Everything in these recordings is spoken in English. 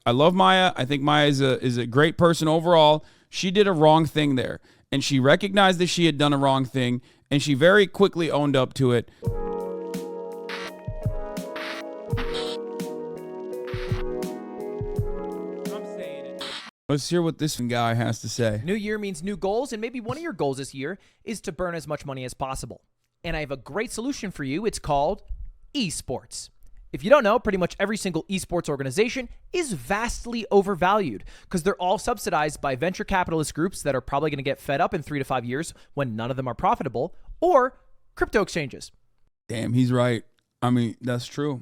I love Maya. I think Maya is a great person overall. She did a wrong thing there, and she recognized that she had done a wrong thing, and she very quickly owned up to it. Let's hear what this guy has to say. New year means new goals, and maybe one of your goals this year is to burn as much money as possible. And I have a great solution for you. It's called Esports. If you don't know, pretty much every single esports organization is vastly overvalued because they're all subsidized by venture capitalist groups that are probably going to get fed up in 3 to 5 years when none of them are profitable, or crypto exchanges. Damn, he's right. I mean, that's true.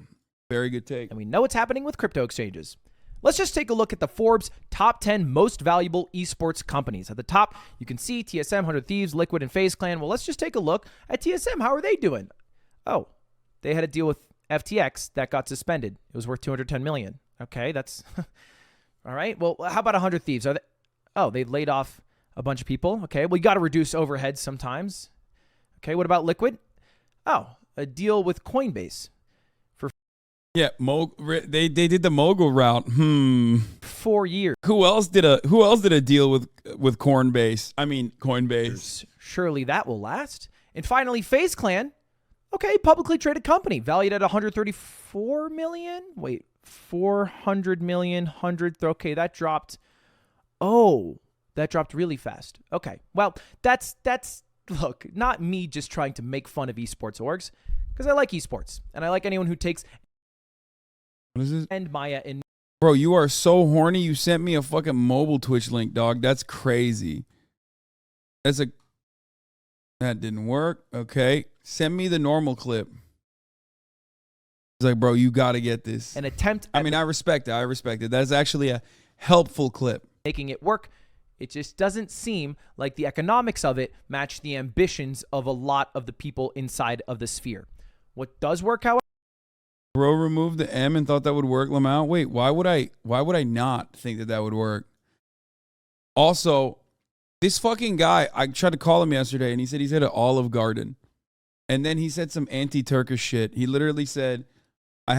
Very good take. And we know what's happening with crypto exchanges. Let's just take a look at the Forbes top 10 most valuable esports companies. At the top, you can see TSM, 100 Thieves, Liquid, and FaZe Clan. Well, let's just take a look at TSM. How are they doing? Oh, they had a deal with FTX that got suspended. It was worth $210 million. Okay, that's all right. Well, how about 100 Thieves? They laid off a bunch of people. Okay, well, you got to reduce overheads sometimes. Okay, what about Liquid? Oh, a deal with Coinbase. Yeah, they did the Mogul route. 4 years. Who else did a deal with Coinbase? I mean, Coinbase. Surely that will last. And finally, FaZe Clan. Okay, publicly traded company valued at 134 million. Wait, 400 million, 100. Okay, that dropped. Oh, that dropped really fast. Okay, well, that's look, not me just trying to make fun of esports orgs, because I like esports and I like anyone who takes. What is this? And Maya in. Bro, you are so horny. You sent me a fucking mobile Twitch link, dog. That's crazy. That didn't work. Okay. Send me the normal clip. It's like, bro, you got to get this. An attempt. I mean, I respect it. That's actually a helpful clip. Making it work. It just doesn't seem like the economics of it match the ambitions of a lot of the people inside of the sphere. What does work, however? Bro removed the M and thought that would work, Lamau. Wait, why would I not think that would work? Also, this fucking guy, I tried to call him yesterday and he said he's at an Olive Garden. And then he said some anti-Turkish shit. He literally said, I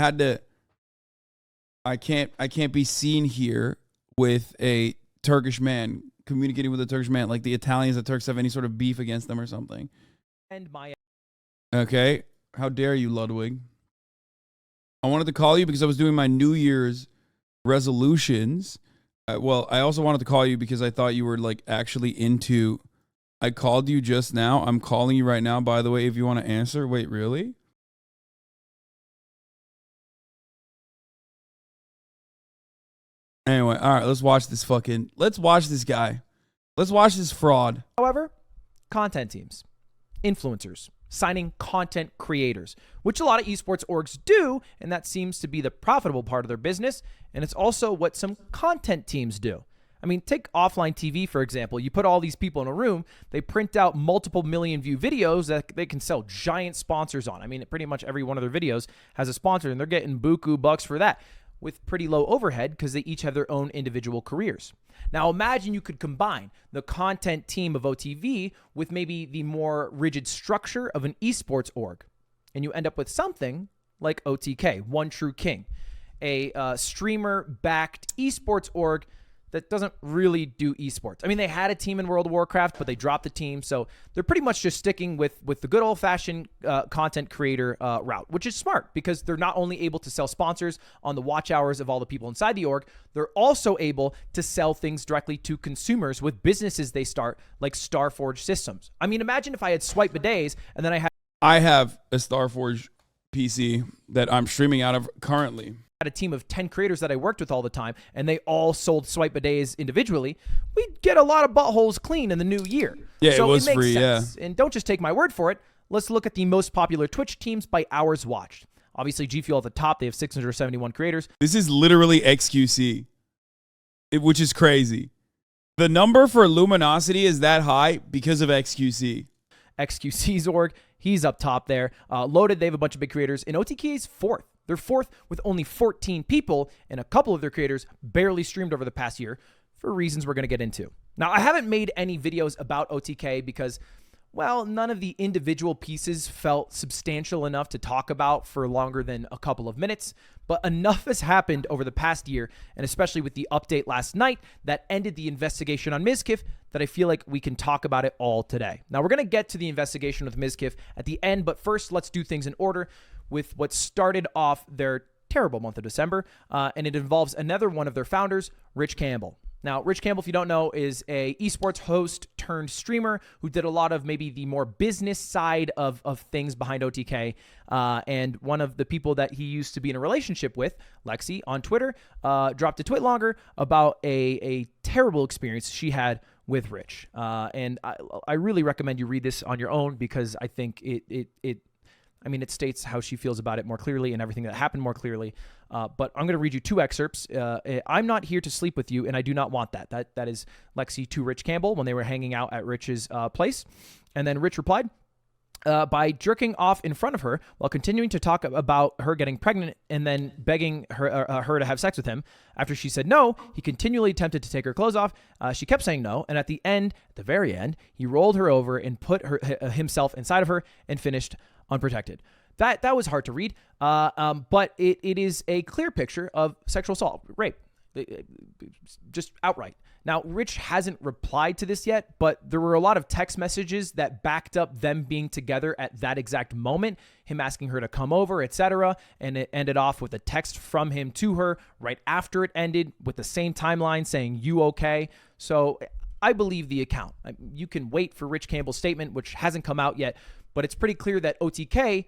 can't be seen here with a Turkish man, communicating with a Turkish man, like the Italians, the Turks have any sort of beef against them or something. And Maya. Okay. How dare you, Ludwig? I wanted to call you because I was doing my New Year's resolutions. Well, I also wanted to call you because I thought you were like actually into. I called you just now. I'm calling you right now, by the way, if you want to answer. Wait, really? Anyway, all right, let's watch this guy. Let's watch this fraud. However, content teams, influencers, signing content creators, which a lot of esports orgs do, and that seems to be the profitable part of their business, and it's also what some content teams do. I mean, take offline TV, for example. You put all these people in a room, they print out multiple million view videos that they can sell giant sponsors on. I mean, pretty much every one of their videos has a sponsor, and they're getting buku bucks for that with pretty low overhead because they each have their own individual careers. Now, imagine you could combine the content team of OTV with maybe the more rigid structure of an esports org, and you end up with something like OTK, One True King, a streamer-backed esports org that doesn't really do esports. I mean, they had a team in World of Warcraft, but they dropped the team, so they're pretty much just sticking with the good old-fashioned content creator route, which is smart because they're not only able to sell sponsors on the watch hours of all the people inside the org, they're also able to sell things directly to consumers with businesses they start, like Starforge Systems. I mean, imagine if I had Swipe Bidets and then I have a Starforge PC that I'm streaming out of currently. Had a team of 10 creators that I worked with all the time, and they all sold Swipe Bidets individually, we'd get a lot of buttholes clean in the new year. Yeah, so it was makes free, sense. yeah. And don't just take my word for it. Let's look at the most popular Twitch teams by hours watched. Obviously, G Fuel at the top. They have 671 creators. This is literally XQC, which is crazy. The number for Luminosity is that high because of XQC. XQC's org, he's up top there. Loaded, they have a bunch of big creators. And OTK is fourth. They're fourth with only 14 people, and a couple of their creators barely streamed over the past year for reasons we're going to get into. Now, I haven't made any videos about OTK because well, none of the individual pieces felt substantial enough to talk about for longer than a couple of minutes, but enough has happened over the past year, and especially with the update last night that ended the investigation on Mizkif, that I feel like we can talk about it all today. Now, we're going to get to the investigation with Mizkif at the end, but first, let's do things in order with what started off their terrible month of December, and it involves another one of their founders, Rich Campbell. Now, Rich Campbell, if you don't know, is a esports host turned streamer who did a lot of maybe the more business side of things behind OTK. And one of the people that he used to be in a relationship with, Lexi, on Twitter, dropped a tweet longer about a terrible experience she had with Rich. And I really recommend you read this on your own because I think it states how she feels about it more clearly and everything that happened more clearly. But I'm going to read you two excerpts. I'm not here to sleep with you, and I do not want that. That is Lexi to Rich Campbell when they were hanging out at Rich's place. And then Rich replied, by jerking off in front of her while continuing to talk about her getting pregnant and then begging her to have sex with him. After she said no, he continually attempted to take her clothes off. She kept saying no, and at the very end, he rolled her over and put himself inside of her and finished unprotected. That was hard to read, but it is a clear picture of sexual assault, rape, just outright. Now, Rich hasn't replied to this yet, but there were a lot of text messages that backed up them being together at that exact moment, him asking her to come over, etc., and it ended off with a text from him to her right after it ended with the same timeline saying, "You okay?" So I believe the account. You can wait for Rich Campbell's statement, which hasn't come out yet, but it's pretty clear that OTK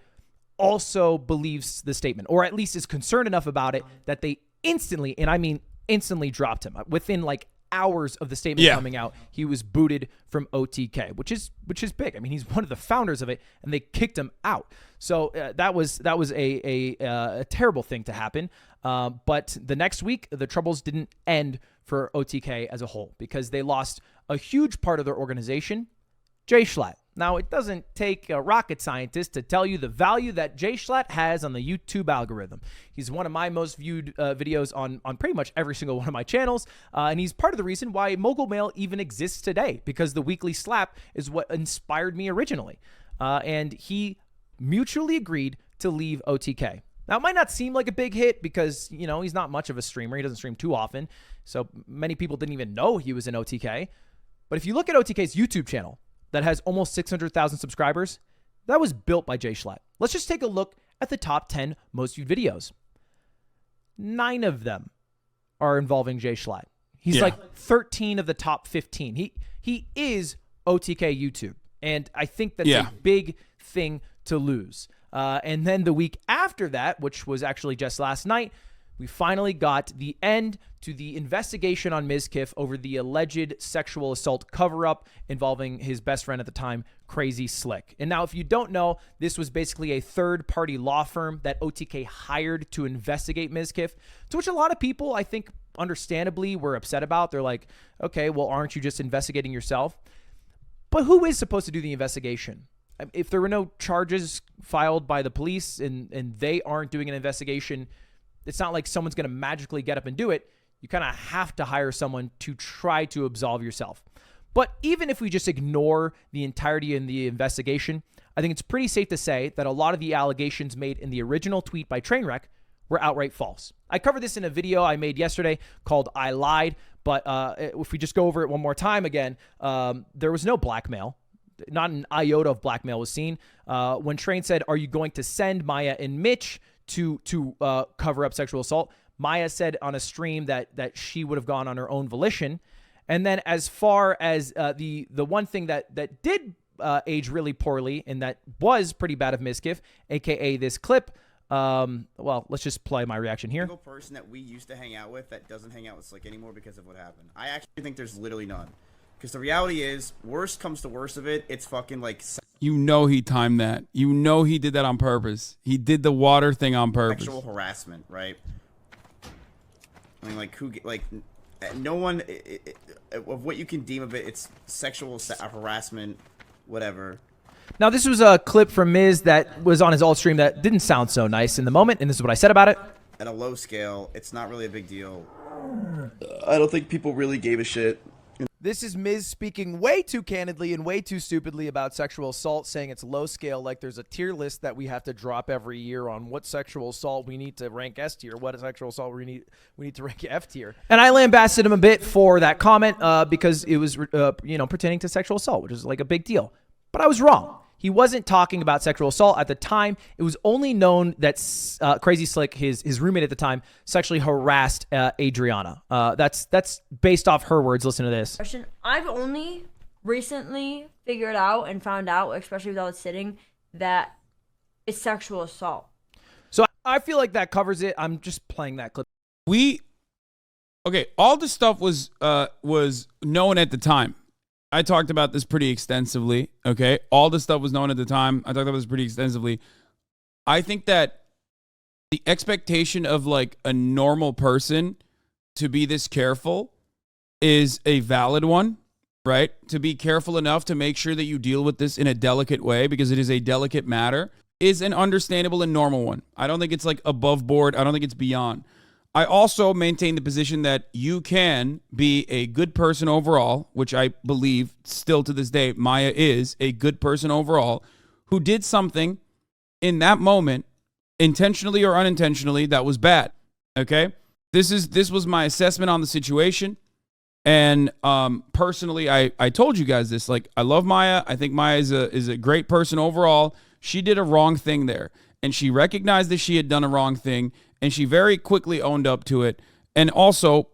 also believes the statement, or at least is concerned enough about it that they instantly, and I mean instantly, dropped him. Within like hours of the statement coming out, he was booted from OTK, which is big. I mean, he's one of the founders of it, and they kicked him out. So that was a terrible thing to happen. But the next week, the troubles didn't end for OTK as a whole because they lost a huge part of their organization, jschlatt. Now, it doesn't take a rocket scientist to tell you the value that jschlatt has on the YouTube algorithm. He's one of my most viewed videos on pretty much every single one of my channels, and he's part of the reason why Mogul Mail even exists today, because the weekly slap is what inspired me originally. And he mutually agreed to leave OTK. Now, it might not seem like a big hit because, he's not much of a streamer. He doesn't stream too often, so many people didn't even know he was in OTK. But if you look at OTK's YouTube channel, that has almost 600,000 subscribers, that was built by jschlatt. Let's just take a look at the top 10 most viewed videos. 9 of them are involving jschlatt. He's like 13 of the top 15. He is OTK YouTube, and I think that's a big thing to lose. And then the week after that, which was actually just last night, we finally got the end to the investigation on Mizkif over the alleged sexual assault cover-up involving his best friend at the time, Crazy Slick. And now, if you don't know, this was basically a third-party law firm that OTK hired to investigate Mizkif, to which a lot of people, I think, understandably were upset about. They're like, okay, well, aren't you just investigating yourself? But who is supposed to do the investigation? If there were no charges filed by the police and they aren't doing an investigation, it's not like someone's going to magically get up and do it. You kind of have to hire someone to try to absolve yourself. But even if we just ignore the entirety of the investigation, I think it's pretty safe to say that a lot of the allegations made in the original tweet by Trainwreck were outright false. I covered this in a video I made yesterday called I Lied, but if we just go over it one more time again, there was no blackmail. Not an iota of blackmail was seen. When Train said, "Are you going to send Maya and Mitch to cover up sexual assault?" Maya said on a stream that she would have gone on her own volition. And then as far as the one thing that did age really poorly and that was pretty bad of Mizkif, aka this clip. Well, let's just play my reaction here. Single person that we used to hang out with that doesn't hang out with Slick anymore because of what happened. I actually think there's literally none. Because the reality is, worst comes to worst of it, it's fucking like... He timed that. He did that on purpose. He did the water thing on purpose. Sexual harassment, right? I mean, no one... of what you can deem of it, it's sexual harassment, whatever. Now, this was a clip from Miz that was on his alt stream that didn't sound so nice in the moment, and this is what I said about it. At a low scale, it's not really a big deal. I don't think people really gave a shit. This is Miz speaking way too candidly and way too stupidly about sexual assault, saying it's low scale, like there's a tier list that we have to drop every year on what sexual assault we need to rank S tier, what sexual assault we need to rank F tier. And I lambasted him a bit for that comment because it was pertaining to sexual assault, which is like a big deal. But I was wrong. He wasn't talking about sexual assault at the time. It was only known that Crazy Slick, his roommate at the time, sexually harassed Adriana. That's based off her words. Listen to this. I've only recently figured out and found out, especially without sitting, that it's sexual assault. So I feel like that covers it. I'm just playing that clip. Okay, all the stuff was known at the time. I talked about this pretty extensively, okay? All the stuff was known at the time. I talked about this pretty extensively. I think that the expectation of like a normal person to be this careful is a valid one, right? To be careful enough to make sure that you deal with this in a delicate way because it is a delicate matter is an understandable and normal one. I don't think it's like above board. I don't think it's beyond. I also maintain the position that you can be a good person overall, which I believe still to this day, Maya is a good person overall, who did something in that moment, intentionally or unintentionally, that was bad. Okay? This was my assessment on the situation. And personally, I told you guys this. Like, I love Maya. I think Maya is a great person overall. She did a wrong thing there. And she recognized that she had done a wrong thing. And she very quickly owned up to it and also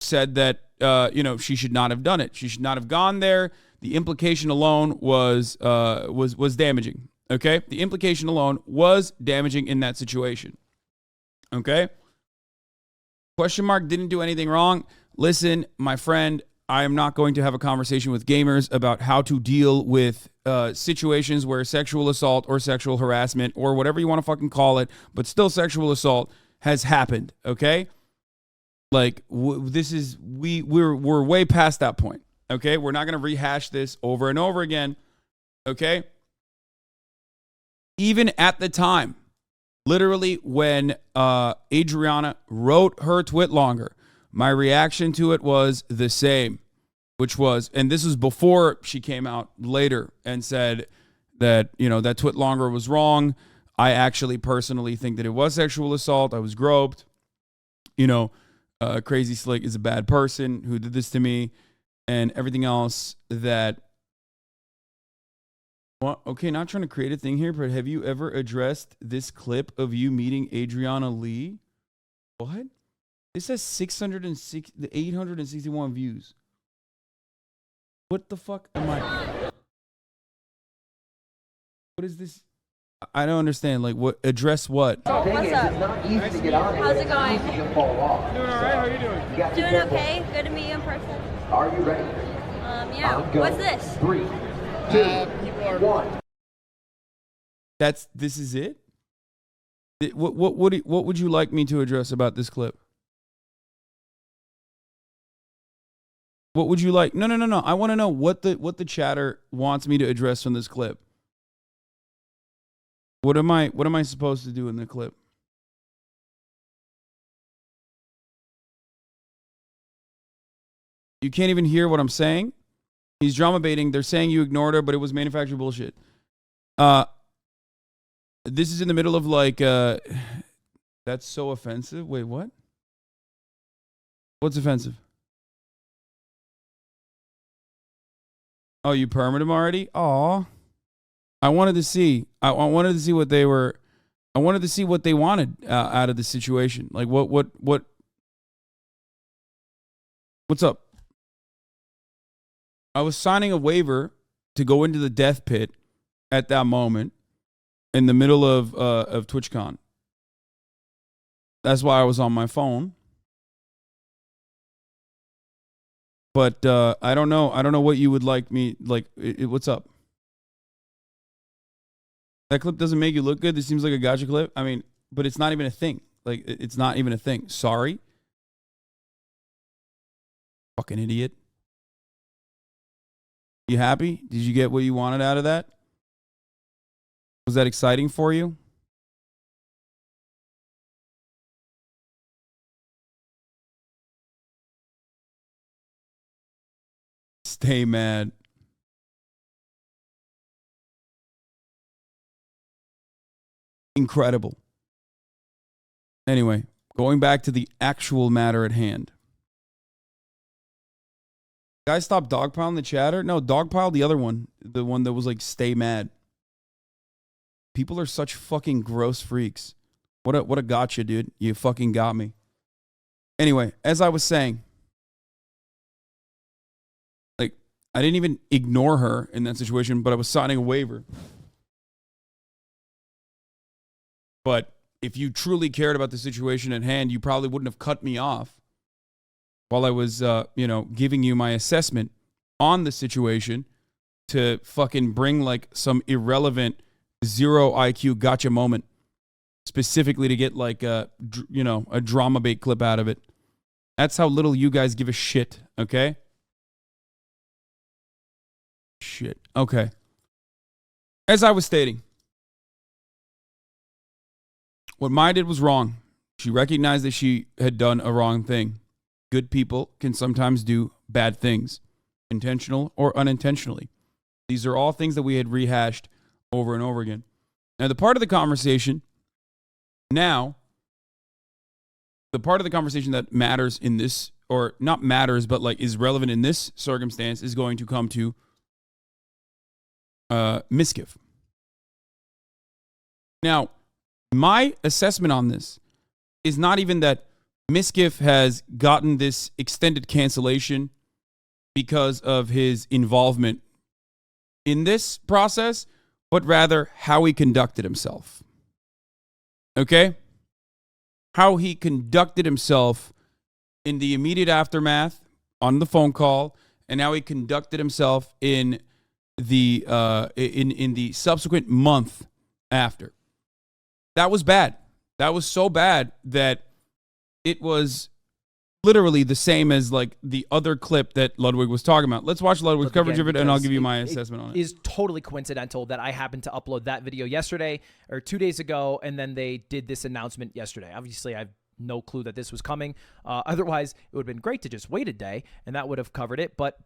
said that, she should not have done it. She should not have gone there. The implication alone was damaging. Okay? The implication alone was damaging in that situation. Okay? Question mark didn't do anything wrong. Listen, my friend, I am not going to have a conversation with gamers about how to deal with situations where sexual assault or sexual harassment or whatever you want to fucking call it, but still sexual assault has happened, okay? Like, we're way past that point, okay? We're not going to rehash this over and over again, okay? Even at the time, literally when Adriana wrote her twit longer, my reaction to it was the same, which was, and this was before she came out later and said that, that twit longer was wrong. I actually personally think that it was sexual assault. I was groped. Crazy Slick is a bad person who did this to me and everything else that. Well, okay, not trying to create a thing here, but have you ever addressed this clip of you meeting Adriana Lee? What? This has 861 views. What the fuck am I? What is this? I don't understand. Like, what? Address what? What's up? How's it going? Doing all right. How are you doing? Doing okay. Good to meet you in person. Are you ready? Yeah. What's this? 3, 2, 1. This is it? What would you like me to address about this clip? What would you like? No. I want to know what the chatter wants me to address from this clip. What am I supposed to do in the clip? You can't even hear what I'm saying? He's drama baiting. They're saying you ignored her, but it was manufactured bullshit. This is in the middle of like that's so offensive. Wait, what? What's offensive? Oh, you permed him already? Aw. I wanted to see what they were. I wanted to see what they wanted out of the situation. Like what's up? I was signing a waiver to go into the death pit at that moment in the middle of TwitchCon. That's why I was on my phone. But I don't know. I don't know what you would like me like. What's up? That clip doesn't make you look good. This seems like a gotcha clip. I mean, but it's not even a thing. Like, it's not even a thing. Sorry. Fucking idiot. You happy? Did you get what you wanted out of that? Was that exciting for you? Stay mad. Incredible. Anyway, going back to the actual matter at hand. Guys, stop dogpiling the chatter. No, dogpile the other one. The one that was like, stay mad. People are such fucking gross freaks. What a gotcha, dude. You fucking got me. Anyway, as I was saying, like, I didn't even ignore her in that situation, but I was signing a waiver. But if you truly cared about the situation at hand, you probably wouldn't have cut me off while I was, giving you my assessment on the situation to fucking bring like some irrelevant 0 IQ gotcha moment specifically to get like a drama bait clip out of it. That's how little you guys give a shit, okay? Shit. Okay. As I was stating, what Maya did was wrong. She recognized that she had done a wrong thing. Good people can sometimes do bad things, intentional or unintentionally. These are all things that we had rehashed over and over again. Now, the part of the conversation that matters in this, or not matters, but like is relevant in this circumstance, is going to come to Mizkif. Now, my assessment on this is not even that Mizkif has gotten this extended cancellation because of his involvement in this process, but rather how he conducted himself. Okay? How he conducted himself in the immediate aftermath on the phone call, and how he conducted himself in the in the subsequent month after. That was bad. That was so bad that it was literally the same as like the other clip that Ludwig was talking about. Let's watch Ludwig's coverage of it, and I'll give you my assessment on it. It is totally coincidental that I happened to upload that video yesterday or 2 days ago, and then they did this announcement yesterday. Obviously, I have no clue that this was coming. Otherwise, it would have been great to just wait a day, and that would have covered it. But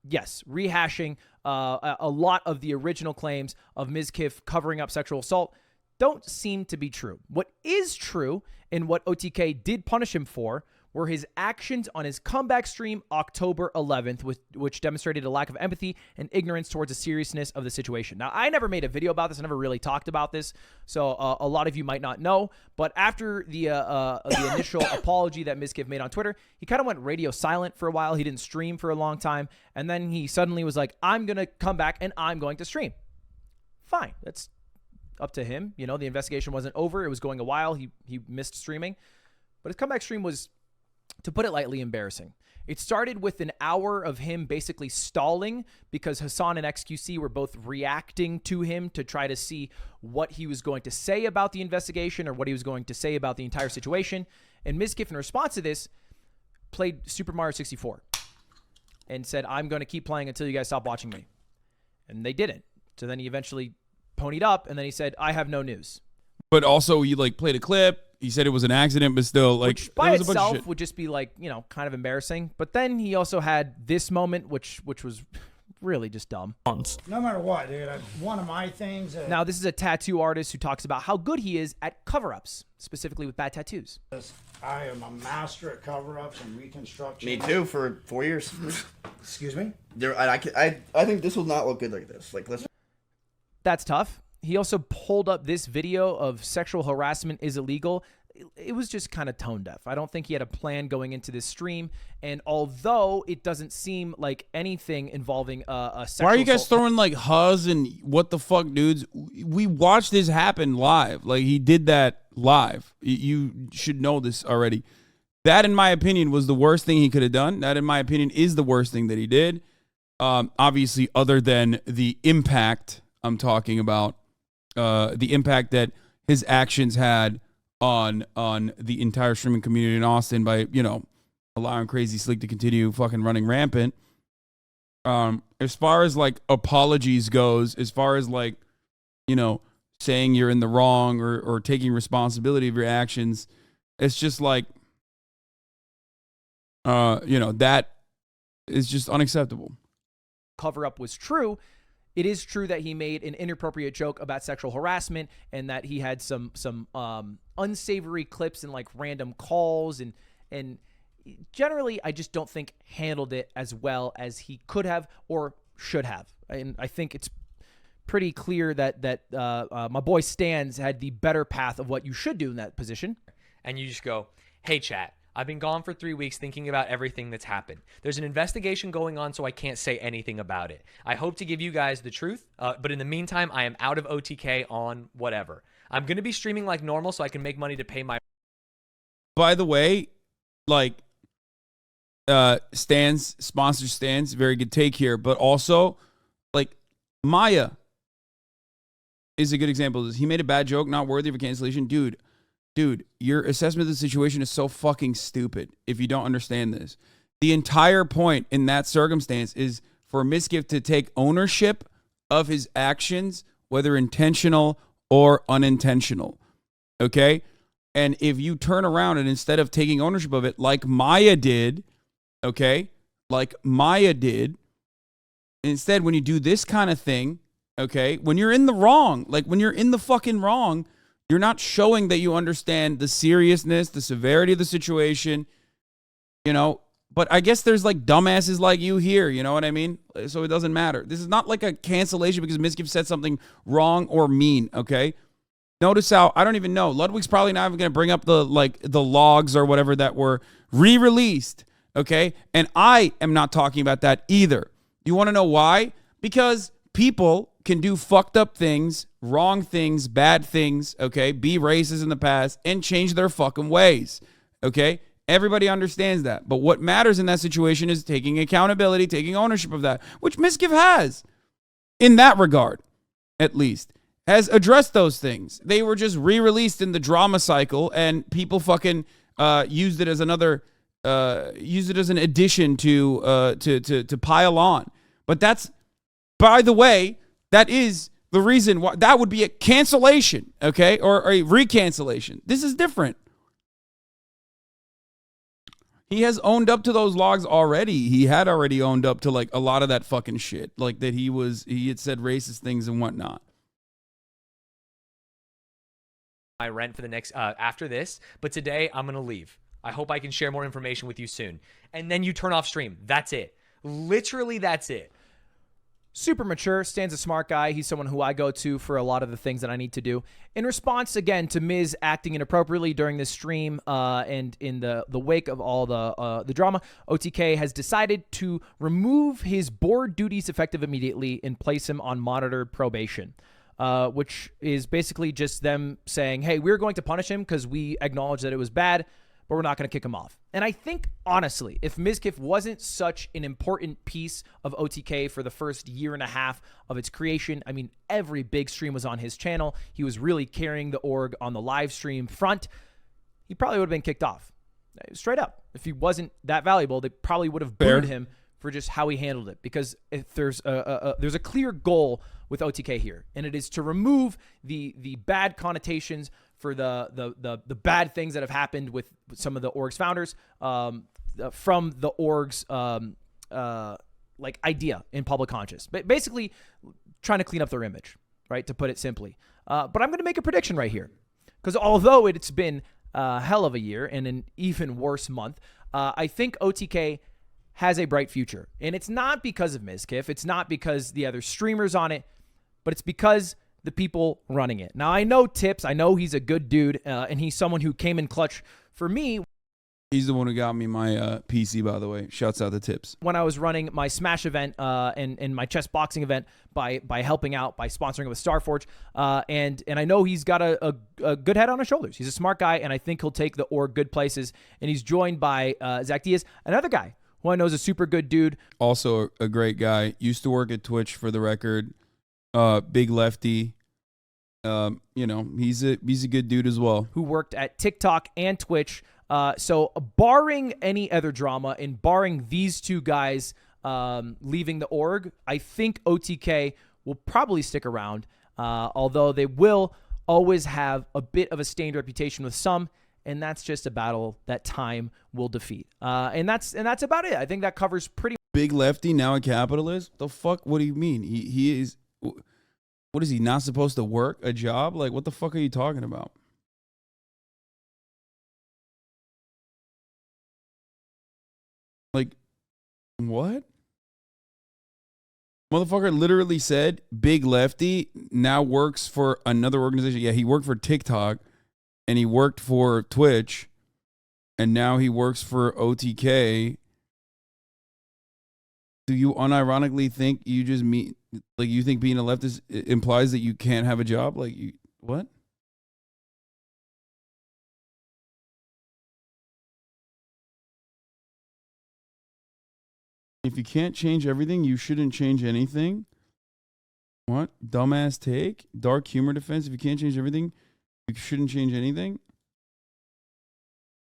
yes, rehashing a lot of the original claims of Mizkif covering up sexual assault don't seem to be true. What is true, and what OTK did punish him for, were his actions on his comeback stream October 11th, which demonstrated a lack of empathy and ignorance towards the seriousness of the situation. Now, I never made a video about this. I never really talked about this, so a lot of you might not know. But after the initial apology that Mizkif made on Twitter, he kind of went radio silent for a while. He didn't stream for a long time, and then he suddenly was like, I'm going to come back and I'm going to stream. Fine, that's up to him. You know, the investigation wasn't over. It was going a while. He missed streaming. But his comeback stream was, to put it lightly, embarrassing. It started with an hour of him basically stalling because Hasan and XQC were both reacting to him to try to see what he was going to say about the investigation or what he was going to say about the entire situation. And Mizkif, in response to this, played Super Mario 64 and said, I'm going to keep playing until you guys stop watching me. And they didn't. So then he eventually ponied up, and then he said, I have no news. But also, you like played a clip. He said it was an accident, but still, like, which by itself would just be like, you know, kind of embarrassing. But then he also had this moment, which was really just dumb. No matter what, dude. One of my things. Now, this is a tattoo artist who talks about how good he is at cover-ups, specifically with bad tattoos. I am a master at cover-ups and reconstruction. Me too, for 4 years. Excuse me? I think this will not look good like this. Like, let's. That's tough. He also pulled up this video of sexual harassment is illegal. It was just kind of tone deaf. I don't think he had a plan going into this stream. And although it doesn't seem like anything involving a sexual Why are you guys assault, throwing like Huz and what the fuck, dudes? We watched this happen live. Like, he did that live. You should know this already. That, in my opinion, was the worst thing he could have done. That, in my opinion, is the worst thing that he did. Obviously, other than the impact I'm talking about, the impact that his actions had on the entire streaming community in Austin by, you know, allowing Crazy Slick to continue fucking running rampant. As far as like apologies goes, as far as like, you know, saying you're in the wrong or taking responsibility of your actions, it's just like, you know, that is just unacceptable. cover-up was true, it is true that he made an inappropriate joke about sexual harassment and that he had some unsavory clips and like random calls and generally I just don't think handled it as well as he could have or should have. And I think it's pretty clear that my boy Stans had the better path of what you should do in that position. And you just go, hey, chat, I've been gone for 3 weeks thinking about everything that's happened. There's an investigation going on, so I can't say anything about it. I hope to give you guys the truth, but in the meantime, I am out of OTK on whatever. I'm going to be streaming like normal so I can make money to pay my... By the way, like, sponsor Stans, very good take here, but also, like, Maya is a good example of this. He made a bad joke, not worthy of a cancellation. Dude, your assessment of the situation is so fucking stupid if you don't understand this. The entire point in that circumstance is for Mizkif to take ownership of his actions, whether intentional or unintentional. Okay? And if you turn around and instead of taking ownership of it, like Maya did, okay? Like Maya did, instead, when you do this kind of thing, okay, when you're in the wrong, like when you're in the fucking wrong, you're not showing that you understand the seriousness, the severity of the situation, you know. But I guess there's like dumbasses like you here, you know what I mean? So it doesn't matter. This is not like a cancellation because Mizkif said something wrong or mean, okay? Notice how, I don't even know, Ludwig's probably not even going to bring up the logs or whatever that were re-released, okay? And I am not talking about that either. You want to know why? Because people can do fucked up things, wrong things, bad things, okay? Be racist in the past and change their fucking ways, okay? Everybody understands that. But what matters in that situation is taking accountability, taking ownership of that, which Mizkif has, in that regard, at least, has addressed those things. They were just re-released in the drama cycle, and people fucking used it as another, used it as an addition to pile on. But that's, by the way, that is the reason why that would be a cancellation, okay, or a recancellation. This is different. He has owned up to those logs already. He had already owned up to like a lot of that fucking shit, like that he had said racist things and whatnot. My rent for the next after this, but today I'm gonna leave. I hope I can share more information with you soon. And then you turn off stream. That's it. Literally, that's it. Super mature. Stan's a smart guy. He's someone who I go to for a lot of the things that I need to do. In response, again, to Miz acting inappropriately during this stream and in the wake of all the drama, OTK has decided to remove his board duties effective immediately and place him on monitored probation, which is basically just them saying, hey, we're going to punish him because we acknowledge that it was bad, but we're not going to kick him off. And I think, honestly, if Mizkif wasn't such an important piece of OTK for the first year and a half of its creation, I mean, every big stream was on his channel. He was really carrying the org on the live stream front. He probably would have been kicked off. Straight up. If he wasn't that valuable, they probably would have booed him for just how he handled it. Because if there's a clear goal with OTK here, and it is to remove the bad connotations for the bad things that have happened with some of the org's founders from the org's like idea in public conscious. But basically trying to clean up their image, right, to put it simply. But I'm going to make a prediction right here. Because although it's been a hell of a year and an even worse month, I think OTK has a bright future. And it's not because of Mizkif. It's not because the other streamers on it, but it's because the people running it. Now, I know Tips. I know he's a good dude, and he's someone who came in clutch for me. He's the one who got me my PC, by the way. Shouts out to Tips. When I was running my Smash event and my chess boxing event by helping out, by sponsoring it with Starforge. And I know he's got a good head on his shoulders. He's a smart guy, and I think he'll take the org good places. And he's joined by Zach Diaz, another guy who I know is a super good dude. Also a great guy. Used to work at Twitch, for the record. Big lefty. You know, he's a good dude as well. Who worked at TikTok and Twitch. So barring any other drama and barring these two guys leaving the org, I think OTK will probably stick around, although they will always have a bit of a stained reputation with some, and that's just a battle that time will defeat. And that's about it. I think that covers pretty big lefty, now a capitalist? The fuck? What do you mean? He is. What is he not supposed to work a job? Like, what the fuck are you talking about? Like, what? Motherfucker literally said big lefty now works for another organization. Yeah, he worked for TikTok and he worked for Twitch and now he works for OTK. Do you unironically think you just mean, like, you think being a leftist implies that you can't have a job? Like, you, what? If you can't change everything, you shouldn't change anything. What? Dumbass take? Dark humor defense. If you can't change everything, you shouldn't change anything.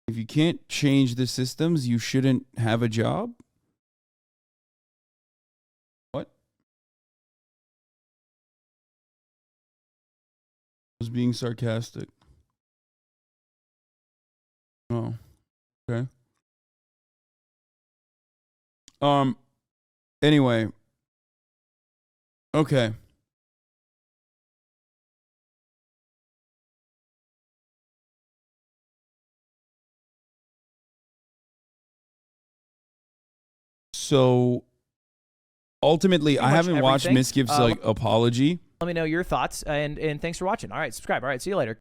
If you can't change the systems, you shouldn't have a job. What? I was being sarcastic. Oh, okay. Anyway. Okay. So ultimately, I haven't watched everything. Mizkif's like apology. Let me know your thoughts, and thanks for watching. All right, subscribe. All right, see you later.